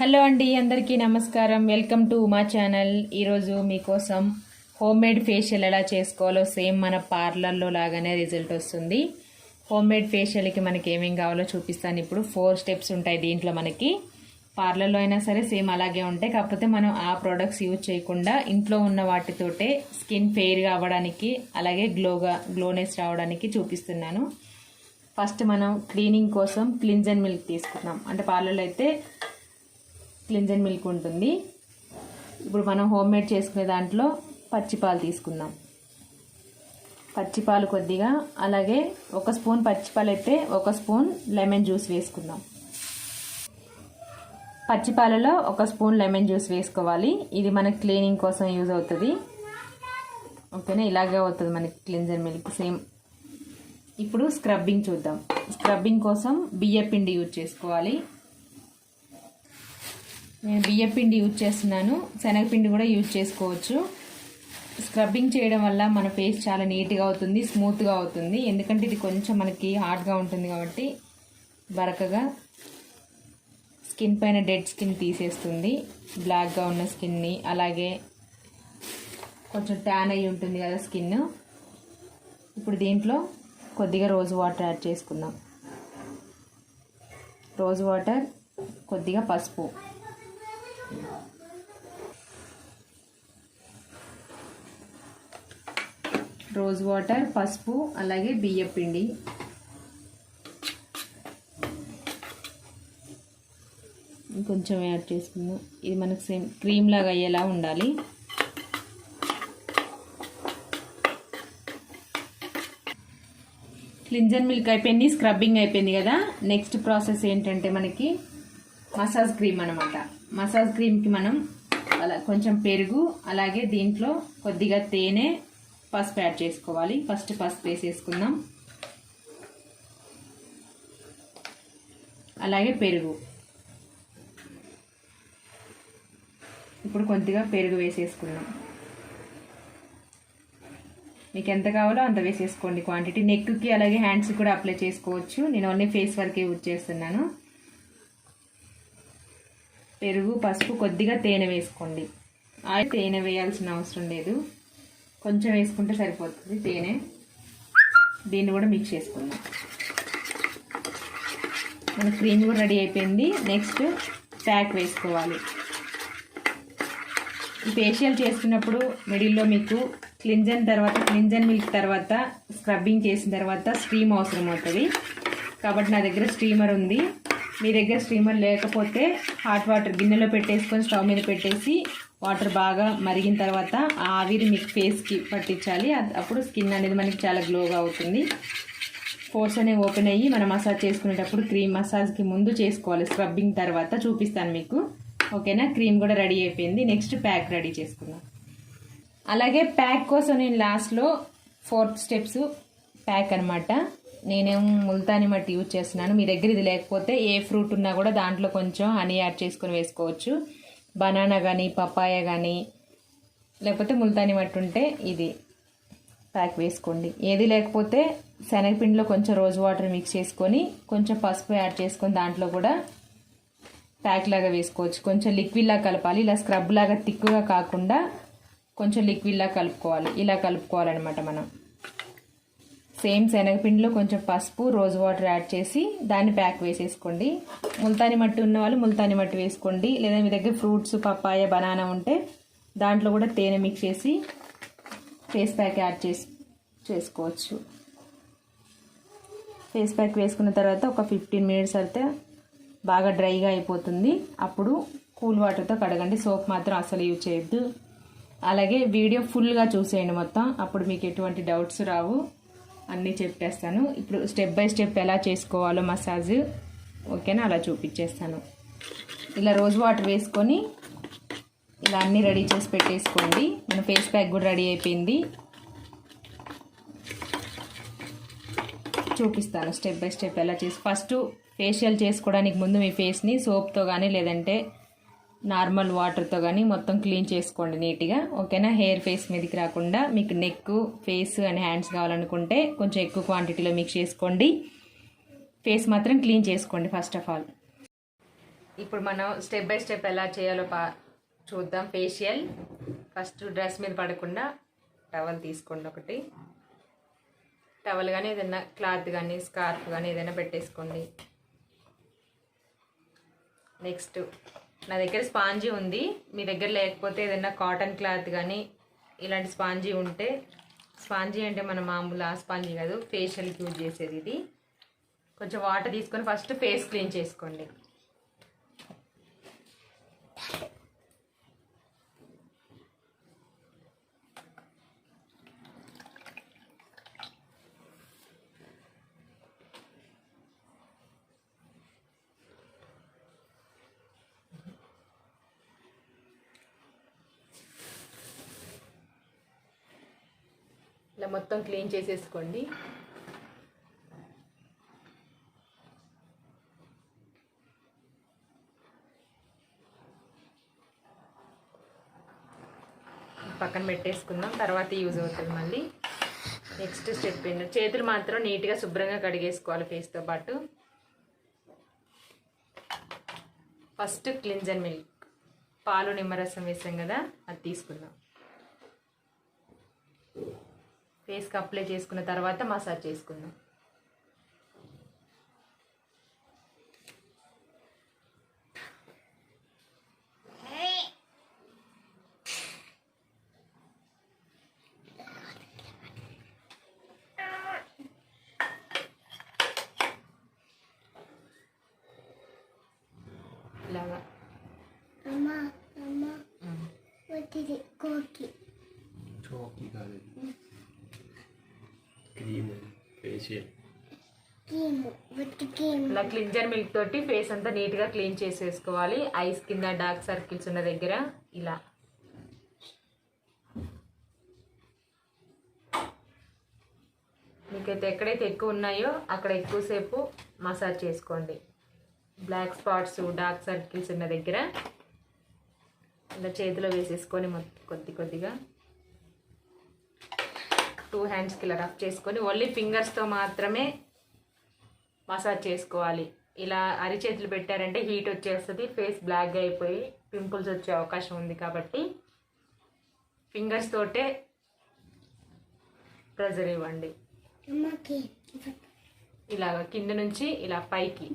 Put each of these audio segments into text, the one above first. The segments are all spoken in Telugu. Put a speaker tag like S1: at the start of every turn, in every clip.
S1: హలో అండి, అందరికీ నమస్కారం. వెల్కమ్ టు మా ఛానల్. ఈరోజు మీకోసం హోమ్మేడ్ ఫేషియల్ ఎలా చేసుకోవాలో సేమ్ మన పార్లర్లో లాగానే రిజల్ట్ వస్తుంది. హోమ్మేడ్ ఫేషియల్కి మనకి ఏమేం కావాలో చూపిస్తాను. ఇప్పుడు 4 స్టెప్స్ ఉంటాయి దీంట్లో. మనకి పార్లర్లో అయినా సరే సేమ్ అలాగే ఉంటాయి, కాకపోతే మనం ఆ ప్రోడక్ట్స్ యూజ్ చేయకుండా ఇంట్లో ఉన్న వాటితోటే స్కిన్ ఫెయిర్గా అవ్వడానికి అలాగే గ్లోనెస్ రావడానికి చూపిస్తున్నాను. ఫస్ట్ మనం క్లీనింగ్ కోసం క్లిన్జర్ మిల్క్ తీసుకున్నాం. అంటే పార్లర్లో అయితే క్లిన్జర్ మిల్క్ ఉంటుంది. ఇప్పుడు మనం హోమ్మేడ్ చేసుకునే దాంట్లో పచ్చిపాలు తీసుకుందాం. పచ్చిపాలు కొద్దిగా, అలాగే 1 స్పూన్ పచ్చిపాలు అయితే 1 స్పూన్ లెమన్ జ్యూస్ వేసుకుందాం. పచ్చిపాలలో 1 స్పూన్ లెమన్ జ్యూస్ వేసుకోవాలి. ఇది మనకి క్లీనింగ్ కోసం యూజ్ అవుతుంది. ఓకేనా, ఇలాగే అవుతుంది మనకి క్లిన్జర్ మిల్క్ సేమ్. ఇప్పుడు స్క్రబ్బింగ్ చూద్దాం. స్క్రబ్బింగ్ కోసం బియ్యపిండి యూజ్ చేసుకోవాలి. నేను బియ్యపిండి యూజ్ చేస్తున్నాను, శనగపిండి కూడా యూజ్ చేసుకోవచ్చు. స్క్రబ్బింగ్ చేయడం వల్ల మన ఫేస్ చాలా నీట్గా అవుతుంది, స్మూత్గా అవుతుంది. ఎందుకంటే ఇది కొంచెం మనకి హార్డ్గా ఉంటుంది కాబట్టి బరకగా స్కిన్ పైన డెడ్ స్కిన్ తీసేస్తుంది, బ్లాక్గా ఉన్న స్కిన్ని. అలాగే కొంచెం ట్యాన్ అయ్యి ఉంటుంది కదా స్కిన్. ఇప్పుడు దీంట్లో కొద్దిగా రోజ్ వాటర్ యాడ్ చేసుకుందాం. రోజ్ వాటర్, కొద్దిగా పసుపు, రోజ్ వాటర్, పసుపు, అలాగే బియ్యపిండి. కొంచెం యాడ్ చేసుకుందాం. ఇది మనకు సేమ్ క్రీమ్ లాగా అయ్యేలా ఉండాలి. క్లిన్జర్ మిల్క్ అయిపోయింది, స్క్రబ్బింగ్ అయిపోయింది కదా. నెక్స్ట్ ప్రాసెస్ ఏంటంటే మనకి మసాజ్ క్రీమ్ అనమాట. మసాజ్ క్రీమ్కి మనం అలా కొంచెం పెరుగు, అలాగే దీంట్లో కొద్దిగా తేనె, పసుపు యాడ్ చేసుకోవాలి. ఫస్ట్ పసుపు వేసేసుకుందాం, అలాగే పెరుగు. ఇప్పుడు కొద్దిగా పెరుగు వేసేసుకుందాం. మీకు ఎంత కావాలో అంత వేసేసుకోండి క్వాంటిటీ. నెక్కి అలాగే హ్యాండ్స్కి కూడా అప్లై చేసుకోవచ్చు. నేను ఓన్లీ ఫేస్ వరకే యూజ్ చేస్తున్నాను. పెరుగు, పసుపు, కొద్దిగా తేనె వేసుకోండి. తేనె వేయాల్సిన అవసరం లేదు, కొంచెం వేసుకుంటే సరిపోతుంది తేనె. దీన్ని కూడా మిక్స్ చేసుకుందాం. మన క్రీమ్ కూడా రెడీ అయిపోయింది. నెక్స్ట్ ప్యాక్ వేసుకోవాలి. ఈ ఫేషియల్ చేసుకున్నప్పుడు మిడిల్లో మీకు క్లిన్జర్ మిల్క్ తర్వాత స్క్రబ్బింగ్ చేసిన తర్వాత స్టీమ్ అవసరం అవుతుంది. కాబట్టి నా దగ్గర స్టీమర్ ఉంది. మీ దగ్గర స్టీమర్ లేకపోతే హాట్ వాటర్ గిన్నెలో పెట్టేసుకొని స్టవ్ మీద పెట్టేసి వాటర్ బాగా మరిగిన తర్వాత ఆ ఆవిరి మీకు ఫేస్కి పట్టించాలి. అప్పుడు స్కిన్ అనేది మనకి చాలా గ్లోగా అవుతుంది. పోర్స్ అనేవి ఓపెన్ అయ్యి మనం మసాజ్ చేసుకునేటప్పుడు క్రీమ్ మసాజ్కి ముందు చేసుకోవాలి, స్క్రబ్బింగ్ తర్వాత చూపిస్తాను మీకు. ఓకేనా, క్రీమ్ కూడా రెడీ అయిపోయింది. నెక్స్ట్ ప్యాక్ రెడీ చేసుకుందాం. అలాగే ప్యాక్ కోసం నేను లాస్ట్లో 4th స్టెప్స్ ప్యాక్ అనమాట. నేనేం ముల్తాని మట్టి యూజ్ చేస్తున్నాను. మీ దగ్గర ఇది లేకపోతే ఏ ఫ్రూట్ ఉన్నా కూడా దాంట్లో కొంచెం హనీ యాడ్ చేసుకొని వేసుకోవచ్చు. బనానా కానీ, పపాయ కానీ, లేకపోతే ముల్తాని మట్టి ఉంటే ఇది ప్యాక్ వేసుకోండి. ఏది లేకపోతే శనగపిండిలో కొంచెం రోజ్ వాటర్ మిక్స్ చేసుకొని కొంచెం పసుపు యాడ్ చేసుకొని దాంట్లో కూడా ప్యాక్ లాగా వేసుకోవచ్చు. కొంచెం లిక్విడ్ లాగా కలపాలి. ఇలా స్క్రబ్ లాగా థిక్గా కాకుండా కొంచెం లిక్విడ్ లాగా కలుపుకోవాలి. ఇలా కలుపుకోవాలన్నమాట మనం. సేమ్ శనగపిండిలో కొంచెం పసుపు, రోజ్ వాటర్ యాడ్ చేసి దాన్ని ప్యాక్ వేసేసుకోండి. ముల్తాని మట్టి ఉన్న వాళ్ళు ముల్తాని మట్టి వేసుకోండి. లేదా మీ దగ్గర ఫ్రూట్స్, పప్పాయ, బనానా ఉంటే దాంట్లో కూడా తేనె మిక్స్ చేసి ఫేస్ ప్యాక్ యాడ్ చేసుకోవచ్చు. ఫేస్ ప్యాక్ వేసుకున్న తర్వాత ఒక 15 మినిట్స్ అయితే బాగా డ్రైగా అయిపోతుంది. అప్పుడు కూల్ వాటర్తో కడగండి. సోప్ మాత్రం అసలు యూజ్ చేయొద్దు. అలాగే వీడియో ఫుల్గా చూసేయండి మొత్తం, అప్పుడు మీకు ఎటువంటి డౌట్స్ రావు. అన్నీ చెప్పేస్తాను. ఇప్పుడు స్టెప్ బై స్టెప్ ఎలా చేసుకోవాలో మసాజ్, ఓకేనా, అలా చూపించేస్తాను. ఇలా రోజ్ వాటర్ వేసుకొని ఇలా అన్నీ రెడీ చేసి పెట్టేసుకోండి. మన ఫేస్ ప్యాక్ కూడా రెడీ అయిపోయింది. చూపిస్తాను స్టెప్ బై స్టెప్ ఎలా ఫస్ట్ ఫేషియల్ చేసుకోవడానికి ముందు మీ ఫేస్ని సోప్తో కానీ లేదంటే నార్మల్ వాటర్తో కానీ మొత్తం క్లీన్ చేసుకోండి నీట్గా. ఓకేనా, హెయిర్ ఫేస్ మీదకి రాకుండా. మీకు నెక్, ఫేస్ అండ్ హ్యాండ్స్ కావాలనుకుంటే కొంచెం ఎక్కువ క్వాంటిటీలో మిక్స్ చేసుకోండి. ఫేస్ మాత్రం క్లీన్ చేసుకోండి ఫస్ట్ ఆఫ్ ఆల్. ఇప్పుడు మనం స్టెప్ బై స్టెప్ ఎలా చేయాలో చూద్దాం. ఫేషియల్ ఫస్ట్ డ్రెస్ మీద పడకుండా టవల్ తీసుకోండి. ఒకటి టవల్ కానీ ఏదైనా క్లాత్ కానీ స్కార్ఫ్ కానీ ఏదైనా పెట్టేసుకోండి. నెక్స్ట్ నా దగ్గర స్పాంజీ ఉంది, మీ దగ్గర లేకపోతే ఏదైనా కాటన్ క్లాత్ కానీ ఇలాంటి స్పాంజీ ఉంటే, స్పాంజీ అంటే మన మామూలు ఆ స్పాంజీ కాదు, ఫేషియల్కి యూజ్ చేసేది ఇది. కొంచెం వాటర్ తీసుకొని ఫస్ట్ ఫేస్ క్లీన్ చేసుకోండి. ఇలా మొత్తం క్లీన్ చేసేసుకోండి. పక్కన పెట్టేసుకుందాం, తర్వాత యూజ్ అవుతుంది మళ్ళీ. నెక్స్ట్ స్టెప్ ఏంటంటే చేతులు మాత్రం నీట్గా శుభ్రంగా కడిగేసుకోవాలి ఫేస్తో పాటు. ఫస్ట్ క్లిన్జర్ మిల్క్, పాలు నిమ్మరసం వేసాం కదా, అది తీసుకుందాం. ఫేస్కి అప్లై చేసుకున్న తర్వాత మసాజ్ చేసుకుందాం. ఇలాగా ఇలా క్లింజర్ మిల్క్ తోటి ఫేస్ అంతా నీట్గా క్లీన్ చేసేసుకోవాలి. ఐస్ కింద డార్క్ సర్కిల్స్ ఉన్న దగ్గర ఇలా మీకైతే ఎక్కడైతే ఎక్కువ ఉన్నాయో అక్కడ ఎక్కువసేపు మసాజ్ చేసుకోండి. బ్లాక్ స్పాట్స్ డార్క్ సర్కిల్స్ ఉన్న దగ్గర ఇలా చేతిలో వేసేసుకొని కొద్ది కొద్దిగా 2 హ్యాండ్స్కి ఇలా రఫ్ చేసుకొని ఓన్లీ ఫింగర్స్తో మాత్రమే మసాజ్ చేసుకోవాలి. ఇలా అరిచేతులు పెట్టారంటే హీట్ వచ్చేస్తుంది, ఫేస్ బ్లాక్గా అయిపోయి పింపుల్స్ వచ్చే అవకాశం ఉంది. కాబట్టి ఫింగర్స్ తోటే ప్రెజర్ ఇవ్వండి. ఇలాగ కింద నుంచి ఇలా పైకి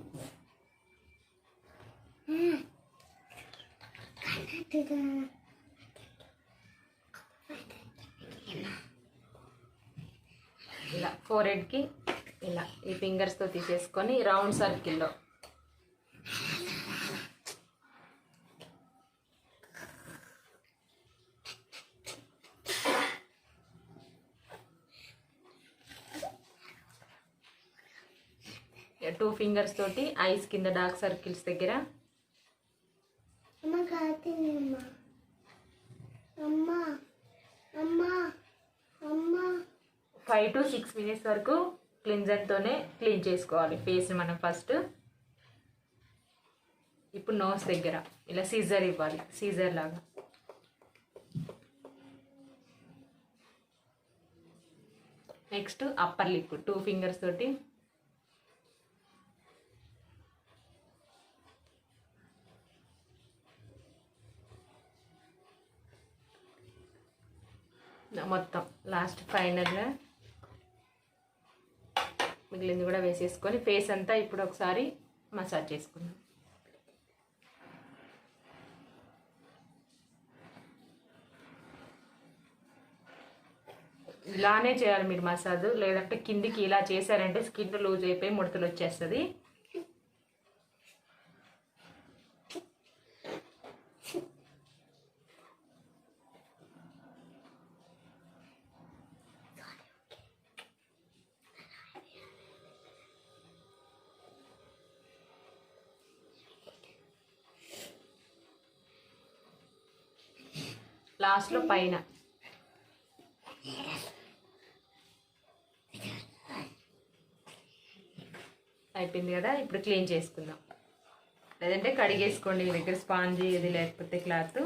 S1: ఇలా ఫోర్హెడ్కి ఇలా ఈ ఫింగర్స్తో తీసేసుకొని రౌండ్ సర్కిల్లో టూ ఫింగర్స్ తోటి ఐస్ కింద డార్క్ సర్కిల్స్ దగ్గర 5 to 6 minutes వరకు క్లిన్జర్తోనే క్లీన్ చేసుకోవాలి ఫేస్ని మనం ఫస్ట్. ఇప్పుడు నోస్ దగ్గర ఇలా సీజర్ ఇవ్వాలి, సీజర్ లాగా. నెక్స్ట్ అప్పర్ లిప్ 2 ఫింగర్స్ తోటి మొత్తం లాస్ట్ ఫైనల్గా మిగిలింది కూడా వేసేసుకొని ఫేస్ అంతా ఇప్పుడు ఒకసారి మసాజ్ చేసుకుందాం. ఇలానే చేయాలి మీరు మసాజ్, లేదంటే కిందికి ఇలా చేశారంటే స్కిన్ లూజ్ అయిపోయి ముడతలు వచ్చేస్తుంది. లాస్ట్లో పైన అయిపోయింది కదా. ఇప్పుడు క్లీన్ చేసుకుందాం, లేదంటే కడిగేసుకోండి మీ దగ్గర స్పాంజీ ఇది లేకపోతే క్లాత్.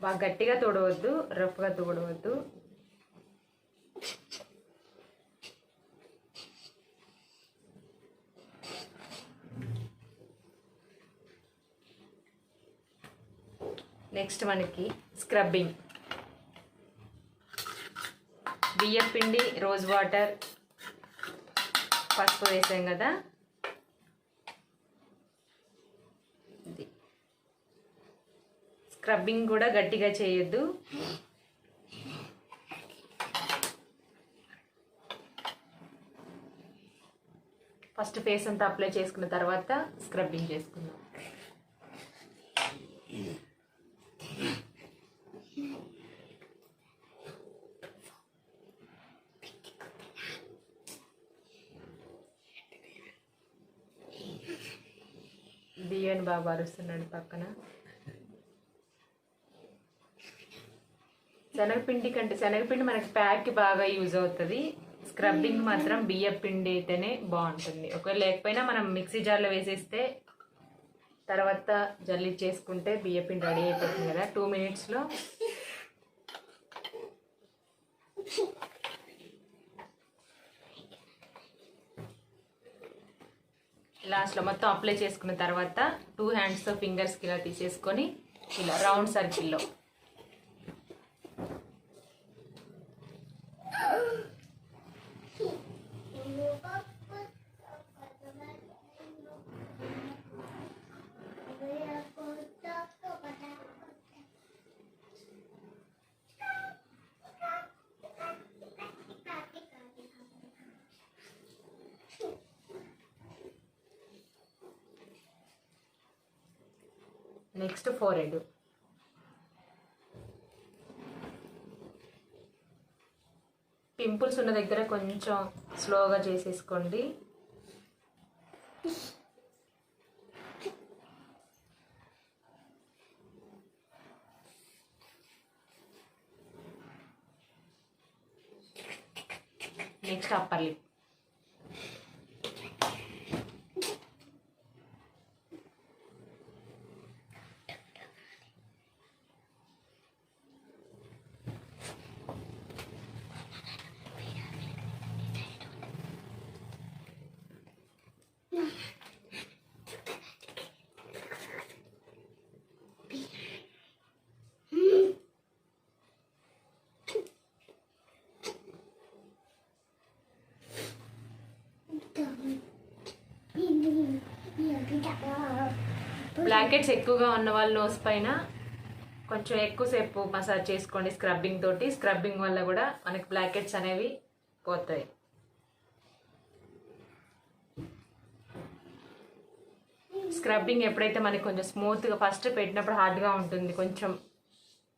S1: బాగా గట్టిగా తుడవద్దు, రఫ్గా తుడవద్దు. నెక్స్ట్ మనకి స్క్రబ్బింగ్. బియ్యం పిండి, రోజ్ వాటర్, పసుపు వేసాం కదా, ఇది స్క్రబ్బింగ్ కూడా గట్టిగా చేయొద్దు. ఫస్ట్ ఫేస్ అంతా అప్లై చేసుకున్న తర్వాత స్క్రబ్బింగ్ చేసుకుందాం. బియ్యాన్ని బాగా అరుస్తున్నాడు పక్కన. శనగపిండి మనకి ప్యాక్కి బాగా యూజ్ అవుతుంది. స్క్రబ్బింగ్ మాత్రం బియ్యం పిండి అయితేనే బాగుంటుంది. ఒకవేళ లేకపోయినా మనం మిక్సీ జార్లో వేసేస్తే తర్వాత జల్లి చేసుకుంటే బియ్యం పిండి రెడీ అయిపోతుంది కదా 2 minutesలో. లాస్ట్లో మొత్తం అప్లై చేసుకున్న తర్వాత 2 handsతో ఫింగర్స్కి ఇలా తీసేసుకొని ఇలా రౌండ్ సర్కిల్లో నెక్స్ట్ ఫోర్హెడ్. పింపుల్స్ ఉన్న దగ్గర కొంచెం స్లోగా చేసేసుకోండి. Next upper lip. Blackheads ఎక్కువగా ఉన్న వాళ్ళ నోస్ పైన కొంచెం ఎక్కువసేపు మసాజ్ చేసుకోండి స్క్రబ్బింగ్ తోటి. స్క్రబ్బింగ్ వల్ల కూడా మనకి బ్లాక్ హెడ్స్ అనేవి పోతాయి. స్క్రబ్బింగ్ ఎప్పుడైతే మనకి కొంచెం స్మూత్గా, ఫస్ట్ పెట్టినప్పుడు హార్డ్గా ఉంటుంది, కొంచెం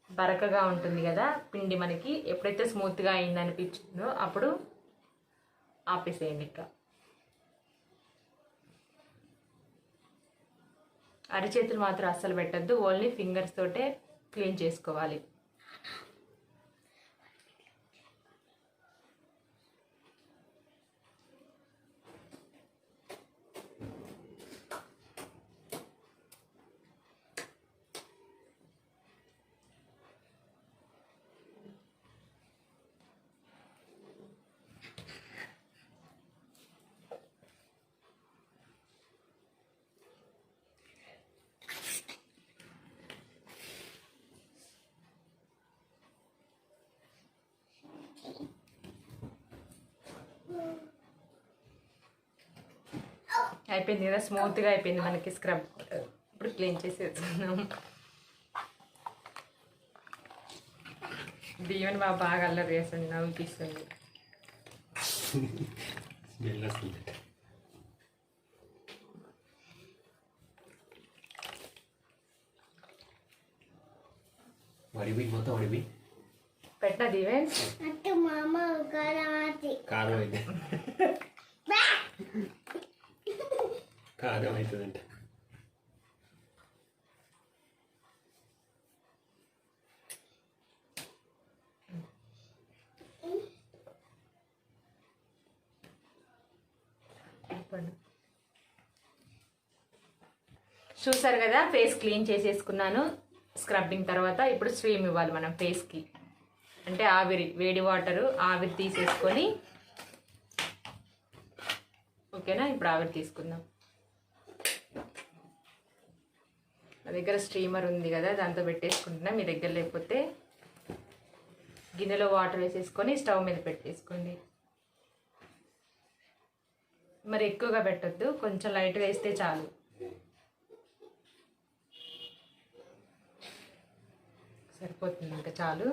S1: బరకగా ఉంటుంది కదా పిండి, మనకి ఎప్పుడైతే స్మూత్గా అయింది అనిపించిందో అప్పుడు ఆపేసేయండి. ఇంకా అరిచేతులు మాత్రం అస్సలు పెట్టద్దు, ఓన్లీ ఫింగర్స్ తోటే క్లీన్ చేసుకోవాలి. అయిపోయింది కదా, స్మూత్గా అయిపోయింది మనకి స్క్రబ్. ఇప్పుడు క్లీన్ చేసేస్తున్నాం. బియ్యం బాగా అల్లరి చేస్తుంది, నవ్వుపిస్తుంది. పెట్టిన దీవెన్
S2: కారం అయితే కారం అవుతుందంట.
S1: చూసారు కదా, ఫేస్ క్లీన్ చేసేసుకున్నాను. స్క్రబ్బింగ్ తర్వాత ఇప్పుడు స్ట్రీమ్ ఇవ్వాలి మనం ఫేస్కి. అంటే ఆవిరి, వేడి వాటరు ఆవిరి తీసేసుకొని, ఓకేనా. ఇప్పుడు ఆవిరి తీసుకుందాం. నా దగ్గర స్ట్రీమర్ ఉంది కదా, దాంతో పెట్టేసుకుంటున్నా. మీ దగ్గర లేకపోతే గిన్నెలో వాటర్ వేసేసుకొని స్టవ్ మీద పెట్టేసుకోండి. మరి ఎక్కువగా పెట్టద్దు, కొంచెం లైట్గా వేస్తే చాలు. సరిపోతుంది, ఇంకా చాలు.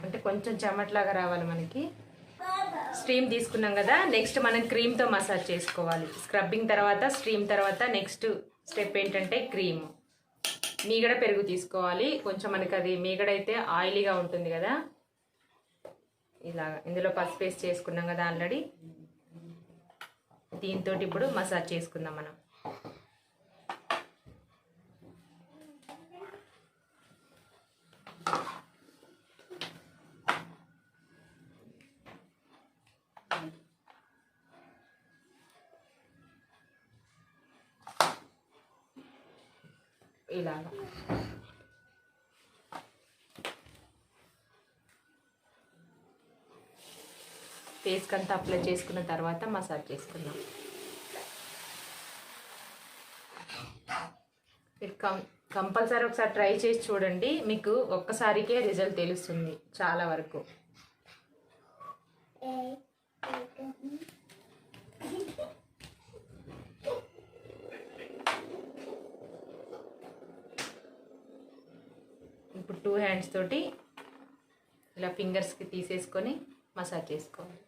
S1: అంటే కొంచెం చెమట్లాగా రావాలి మనకి. స్ట్రీమ్ తీసుకున్నాం కదా, నెక్స్ట్ మనం క్రీమ్తో మసాజ్ చేసుకోవాలి. స్క్రబ్బింగ్ తర్వాత, స్ట్రీమ్ తర్వాత నెక్స్ట్ స్టెప్ ఏంటంటే క్రీమ్. మీగడ పెరుగు తీసుకోవాలి. కొంచెం మనకి అది మీగడ అయితే ఆయిలీగా ఉంటుంది కదా, ఇలా ఇందులో పసుపు వేసి చేసుకున్నాం కదా ఆల్రెడీ. దీంతో ఇప్పుడు మసాజ్ చేసుకుందాం మనం. ఇలాగా ఫేస్కి అంతా అప్లై చేసుకున్న తర్వాత మసాజ్ చేసుకుందాం. మీరు కంపల్సరీ ఒకసారి ట్రై చేసి చూడండి, మీకు ఒక్కసారికే రిజల్ట్ తెలుస్తుంది చాలా వరకు. ఇప్పుడు 2 హ్యాండ్స్ తోటి ఇలా ఫింగర్స్కి తీసేసుకొని మసాజ్ చేసుకోవాలి.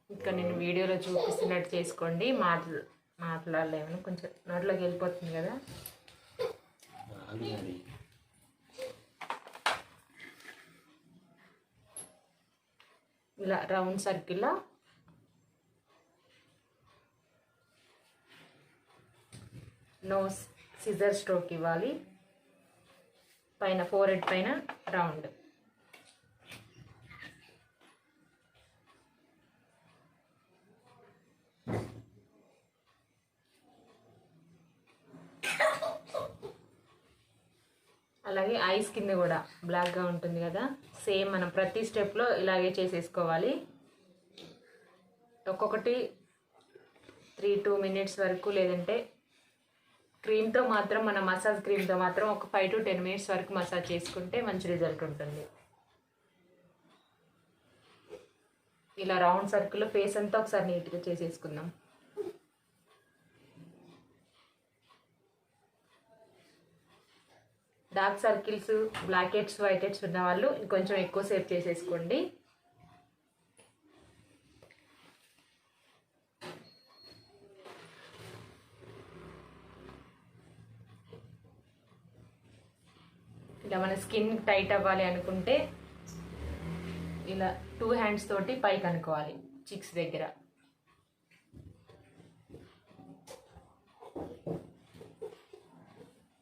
S1: ఇంకా నేను వీడియోలో చూపిస్తున్నట్టు చేసుకోండి. మాట్లాడలేమని కొంచెం నోట్లోకి వెళ్ళిపోతుంది కదా. ఇలా రౌండ్ సర్కిల్లో నోస్ సిజర్ స్ట్రోక్ ఇవ్వాలి. పైన ఫోర్హెడ్ పైన రౌండ్. అలాగే ఐస్ కింద కూడా బ్లాక్గా ఉంటుంది కదా, సేమ్ మనం ప్రతి స్టెప్లో ఇలాగే చేసేసుకోవాలి. ఒక్కొక్కటి 3-2 మినిట్స్ వరకు, లేదంటే క్రీమ్తో మాత్రం మన మసాజ్ క్రీమ్తో మాత్రం ఒక 5-10 మినిట్స్ వరకు మసాజ్ చేసుకుంటే మంచి రిజల్ట్ ఉంటుంది. ఇలా రౌండ్ సర్కిల్లో ఫేస్ అంతా ఒకసారి నీట్గా చేసేసుకుందాం. Dark circles, blackheads, whiteheads ఉన్న వాళ్ళు ఇంకొంచెం ఎక్కువసేపు చేసేసుకోండి. ఇలా మన స్కిన్ టైట్ అవ్వాలి అనుకుంటే ఇలా 2 హ్యాండ్స్ తోటి పైకి అనుకోవాలి చిక్స్ దగ్గర.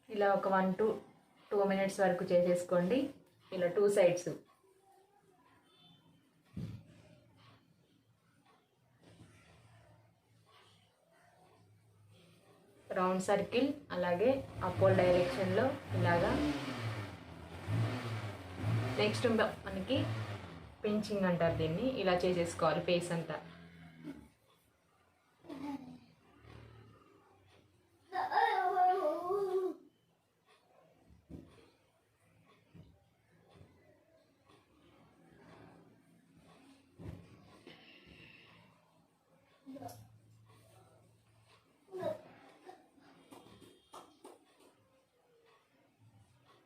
S1: ఇలా ఒక 1-2 మినిట్స్ వరకు చేసేసుకోండి. ఇలా 2 సైడ్స్. రౌండ్ సర్కిల్, అలాగే అపోల్ డైరెక్షన్లో ఇలాగా. నెక్స్ట్ మనకి పించింగ్ అంటారు దీన్ని. ఇలా చేసేసుకోవాలి ఫేస్ అంతా.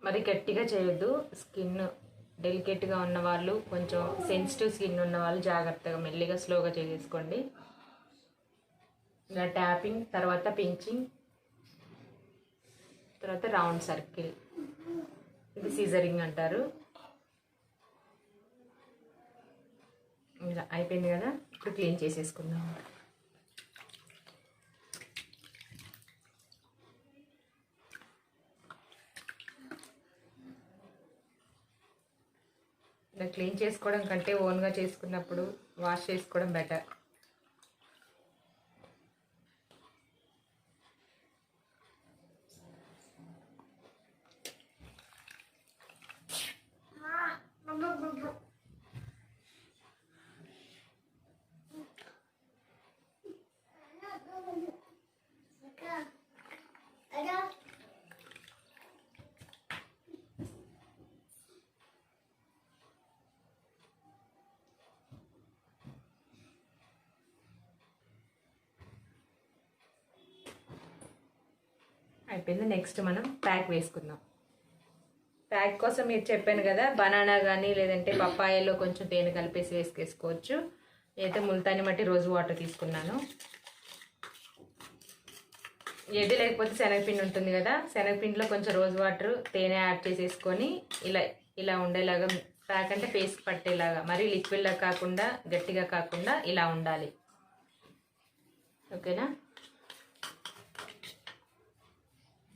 S1: మరి గట్టిగా చేయొద్దు. స్కిన్ డెలికేట్గా ఉన్న వాళ్ళు, కొంచెం సెన్సిటివ్ స్కిన్ ఉన్న వాళ్ళు జాగ్రత్తగా మెల్లిగా స్లోగా చేసేసుకోండి. ఇలా ట్యాపింగ్, తర్వాత పించింగ్, తర్వాత రౌండ్ సర్కిల్. ఇది సీజరింగ్ అంటారు. ఇలా అయిపోయింది కదా, ఇప్పుడు క్లీన్ చేసేసుకుందాం. ఇలా ఇట్లా క్లీన్ చేసుకోవడం కంటే ఓన్గా చేసుకున్నప్పుడు వాష్ చేసుకోవడం బెటర్. అయిపోయింది. నెక్స్ట్ మనం ప్యాక్ వేసుకుందాం. ప్యాక్ కోసం మీరు చెప్పాను కదా, బనానా కానీ లేదంటే పప్పాయలో కొంచెం తేనె కలిపేసి వేసుకోవచ్చు. నేనైతే ముల్తాని మట్టి రోజు వాటర్ తీసుకున్నాను. ఏది లేకపోతే శనగపిండి ఉంటుంది కదా, శనగపిండిలో కొంచెం రోజు వాటర్ తేనె యాడ్ చేసేసుకొని ఇలా ఉండేలాగా ప్యాక్ అంటే పేస్ట్ పట్టేలాగా, మరీ లిక్విడ్లా కాకుండా గట్టిగా కాకుండా ఇలా ఉండాలి. ఓకేనా?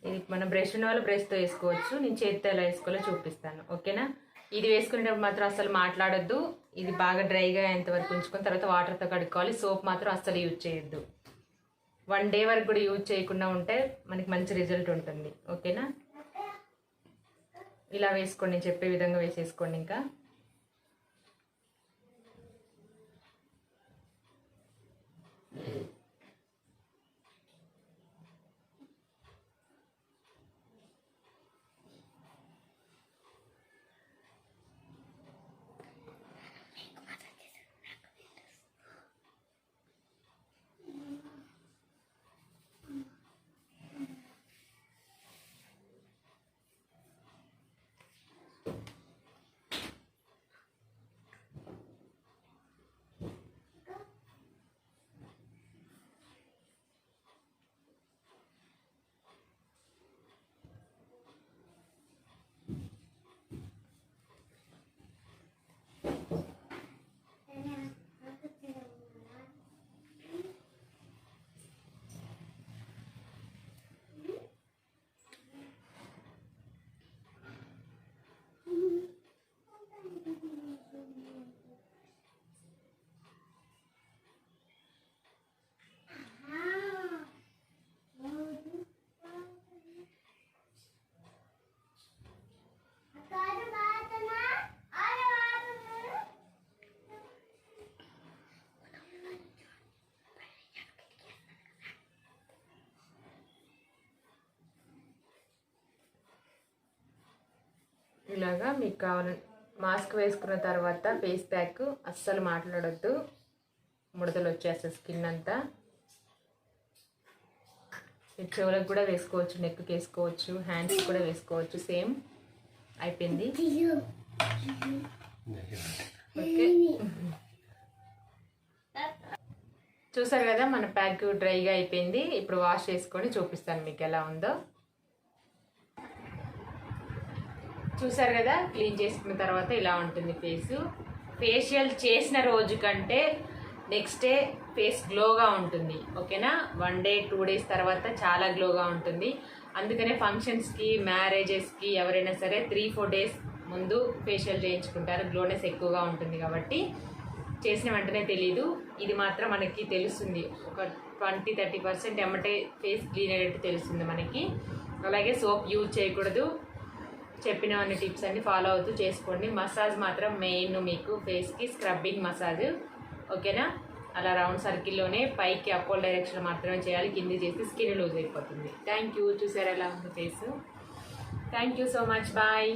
S1: ఇది మనం బ్రష్ ఉన్న వాళ్ళు బ్రష్తో వేసుకోవచ్చు. నేను చేతితో ఎలా వేసుకోవాలో చూపిస్తాను. ఓకేనా? ఇది వేసుకునేటప్పుడు మాత్రం అసలు మాట్లాడొద్దు. ఇది బాగా డ్రైగా అయ్యేంతవరకు ఉంచుకొని తర్వాత వాటర్తో కడుక్కోవాలి. సోప్ మాత్రం అస్సలు యూజ్ చేయొద్దు. 1 డే వరకు కూడా యూజ్ చేయకుండా ఉంటే మనకి మంచి రిజల్ట్ ఉంటుంది. ఓకేనా? ఇలా వేసుకోండి, నేను చెప్పే విధంగా వేసేసుకోండి. ఇంకా ఇలాగా మీకు కావాలి. మాస్క్ వేసుకున్న తర్వాత ఫేస్ ప్యాక్ అస్సలు మాట్లాడొద్దు, ముడతలు వచ్చేస్తుంది స్కిన్ అంతా. చెవులకు కూడా వేసుకోవచ్చు, నెక్కి వేసుకోవచ్చు, హ్యాండ్స్ కూడా వేసుకోవచ్చు. సేమ్ అయిపోయింది. ఓకే, చూసారు కదా మన ప్యాక్ డ్రైగా అయిపోయింది. ఇప్పుడు వాష్ చేసుకొని చూపిస్తాను మీకు ఎలా ఉందో. చూసారు కదా, క్లీన్ చేసుకున్న తర్వాత ఇలా ఉంటుంది ఫేసు. ఫేషియల్ చేసిన రోజు కంటే నెక్స్ట్ డే ఫేస్ గ్లోగా ఉంటుంది. ఓకేనా? 1 డే 2 డేస్ తర్వాత చాలా గ్లోగా ఉంటుంది. అందుకనే ఫంక్షన్స్కి, మ్యారేజెస్కి ఎవరైనా సరే 3-4 డేస్ ముందు ఫేషియల్ చేయించుకుంటారు. గ్లోనెస్ ఎక్కువగా ఉంటుంది కాబట్టి. చేసిన వెంటనే తెలీదు, ఇది మాత్రం మనకి తెలుస్తుంది. ఒక 20-30% ఎమ్మటే ఫేస్ క్లీన్ అయ్యేటట్టు తెలుస్తుంది మనకి. అలాగే సోప్ యూజ్ చేయకూడదు. చెప్పిన అన్ని టిప్స్ అన్ని ఫాలో అవుతూ చేసుకోండి. మసాజ్ మాత్రం మెయిన్ మీకు ఫేస్కి స్క్రబ్బింగ్ మసాజ్. ఓకేనా? అలా రౌండ్ సర్కిల్లోనే పైకి అపోల్ డైరెక్షన్ మాత్రమే చేయాలి. కింది చేస్తే స్కిన్ లూజ్ అయిపోతుంది. Thank you. చూసారా ఎలా ఉంది face? Thank you so much. Bye.